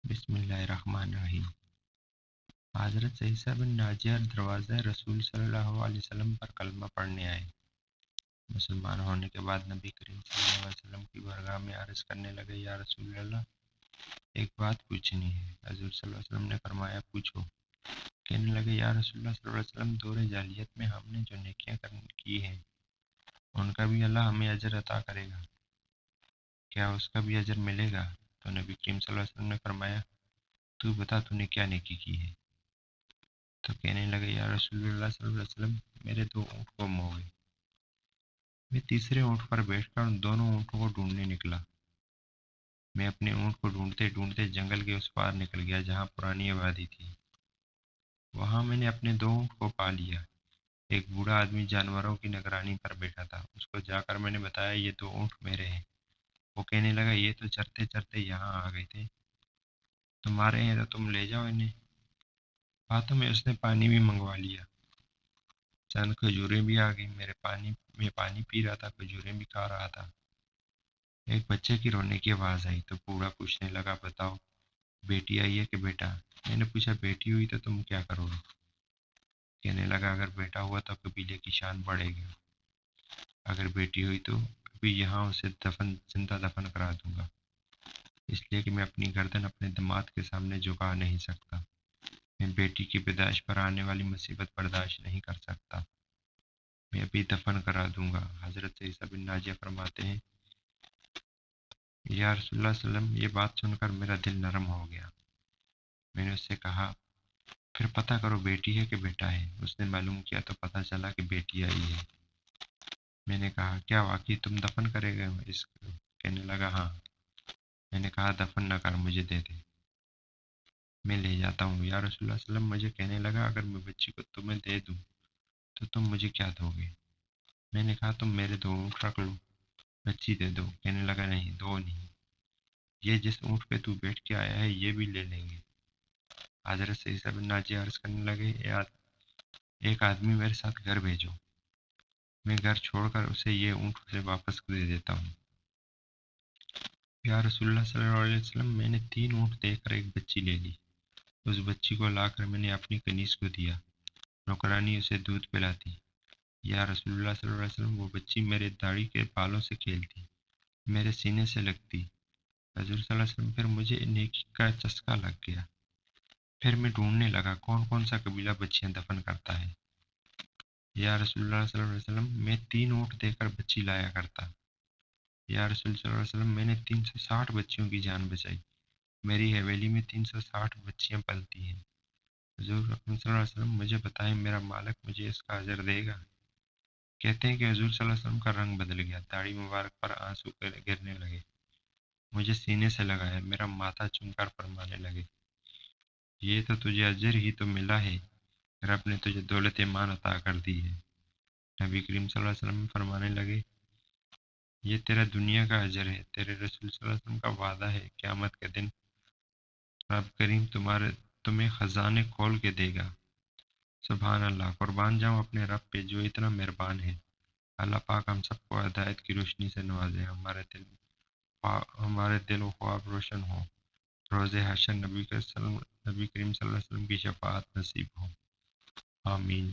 بسم اللہ الرحمن الرحیم۔ حضرت عیسیٰ بن ناجیہ دروازہ رسول صلی اللہ علیہ وسلم پر کلمہ پڑھنے آئے۔ مسلمان ہونے کے بعد نبی کریم صلی اللہ علیہ وسلم کی بارگاہ میں عرض کرنے لگے، یا رسول اللہ، ایک بات پوچھنی ہے۔ حضور صلی اللہ علیہ وسلم نے فرمایا، پوچھو۔ کہنے لگے، یا رسول اللہ صلی اللہ علیہ وسلم، دور جاہلیت میں ہم نے جو نیکیاں کی ہیں ان کا بھی اللہ ہمیں اجر عطا کرے گا، کیا اس کا بھی اجر ملے گا؟ تو نبی کریم صلی اللہ علیہ وسلم نے فرمایا، تو بتا تو نے کیا نیکی کی ہے؟ تو کہنے لگے، یا رسول اللہ صلی اللہ علیہ وسلم، میرے 2 اونٹ گم ہو گئے۔ میں تیسرے اونٹ پر بیٹھ کر ان دونوں اونٹوں کو ڈھونڈنے نکلا۔ میں اپنے اونٹ کو ڈھونڈتے ڈھونڈتے جنگل کے اس پار نکل گیا جہاں پرانی آبادی تھی۔ وہاں میں نے اپنے 2 اونٹ کو پا لیا۔ ایک بوڑھا آدمی جانوروں کی نگرانی پر بیٹھا تھا، اس کو جا کر میں نے بتایا، یہ 2 اونٹ میرے ہیں۔ وہ کہنے لگا، یہ تو چرتے چرتے یہاں آ گئے تھے، تمہارے ہیں تو تم لے جاؤ انہیں۔ ہاتھوں میں اس نے پانی بھی منگوا لیا، چند کھجوریں بھی آ گئی۔ میں پانی پی رہا تھا، کھجوریں بھی کھا رہا تھا۔ ایک بچے کی رونے کی آواز آئی تو بوڑھا پوچھنے لگا، بتاؤ بیٹی آئی ہے کہ بیٹا؟ میں نے پوچھا، بیٹی ہوئی تو تم کیا کرو گے؟ کہنے لگا، اگر بیٹا ہوا تو قبیلے کی شان بڑھے گی، اگر بیٹی ہوئی تو ابھی یہاں اسے زندہ دفن کرا دوں گا، اس لیے کہ میں اپنی گردن اپنے دماد کے سامنے جھکا نہیں سکتا، میں بیٹی کی پیدائش پر آنے والی مصیبت برداشت نہیں کر سکتا، میں ابھی دفن کرا دوں گا۔ حضرت عیسیٰ بن ناجیہ فرماتے ہیں، یا رسول اللہ صلی اللہ علیہ وسلم، یہ بات سن کر میرا دل نرم ہو گیا۔ میں نے اس سے کہا، پھر پتہ کرو بیٹی ہے کہ بیٹا ہے۔ اس نے معلوم کیا تو پتہ چلا کہ بیٹی آئی ہے۔ میں نے کہا، کیا واقعی تم دفن کرے گئے ہو اس کو؟ کہنے لگا، ہاں۔ میں نے کہا، دفن نہ کر، مجھے دے دے، میں لے جاتا ہوں۔ یا رسول اللہ صلی اللہ علیہ وسلم، مجھے کہنے لگا، اگر میں بچی کو تمہیں دے دوں تو تم مجھے کیا دو گے؟ میں نے کہا، تم میرے 2 اونٹ رکھ لو، بچی دے دو۔ کہنے لگا، نہیں، 2 نہیں، یہ جس اونٹ پہ تو بیٹھ کے آیا ہے یہ بھی لے لیں گے۔ حضرت عیسیٰ بن ناجیہ عرض کرنے لگے، ایک آدمی میرے ساتھ گھر بھیجو، میں گھر چھوڑ کر اسے یہ اونٹ اسے واپس دے دیتا ہوں۔ یا رسول اللہ صلی اللہ علیہ وسلم، میں نے 3 اونٹ دے کر ایک بچی لے لی۔ اس بچی کو لا کر میں نے اپنی کنیز کو دیا، نوکرانی اسے دودھ پلاتی۔ یا رسول اللہ صلی اللہ علیہ وسلم، وہ بچی میرے داڑھی کے بالوں سے کھیلتی، میرے سینے سے لگتی۔ حضور صلی اللہ علیہ وسلم، پھر مجھے نیکی کا چسکا لگ گیا۔ پھر میں ڈھونڈنے لگا کون کون سا قبیلہ بچیاں دفن کرتا ہے۔ یا رسول اللہ صلی اللہ علیہ وسلم، میں 3 اونٹ دے کر بچی لایا کرتا۔ یا رسول صلی اللہ علیہ وسلم، میں نے 360 بچیوں کی جان بچائی، میری حویلی میں 360 بچیاں پلتی ہیں۔ حضور اکرم صلی اللہ علیہ وسلم، مجھے بتائیں، میرا مالک مجھے اس کا اجر دے گا؟ کہتے ہیں کہ حضور صلی اللہ علیہ وسلم کا رنگ بدل گیا، داڑھی مبارک پر آنسو گرنے لگے، مجھے سینے سے لگایا، میرا ماتھا چوم کر فرمانے لگے، یہ تو تجھے اجر ہی تو ملا ہے، رب نے تجھے دولت ایمان عطا کر دی ہے۔ نبی کریم صلی اللہ علیہ وسلم فرمانے لگے، یہ تیرا دنیا کا اجر ہے، تیرے رسول صلی اللہ علیہ وسلم کا وعدہ ہے، قیامت کے دن رب کریم تمہیں خزانے کھول کے دے گا۔ سبحان اللہ، قربان جاؤں اپنے رب پہ جو اتنا مہربان ہے۔ اللہ پاک ہم سب کو ہدایت کی روشنی سے نوازے، ہمارے دل و خواب روشن ہوں، روز حشر نبی کریم صلی اللہ علیہ وسلم کی شفاعت نصیب ہو، آمین۔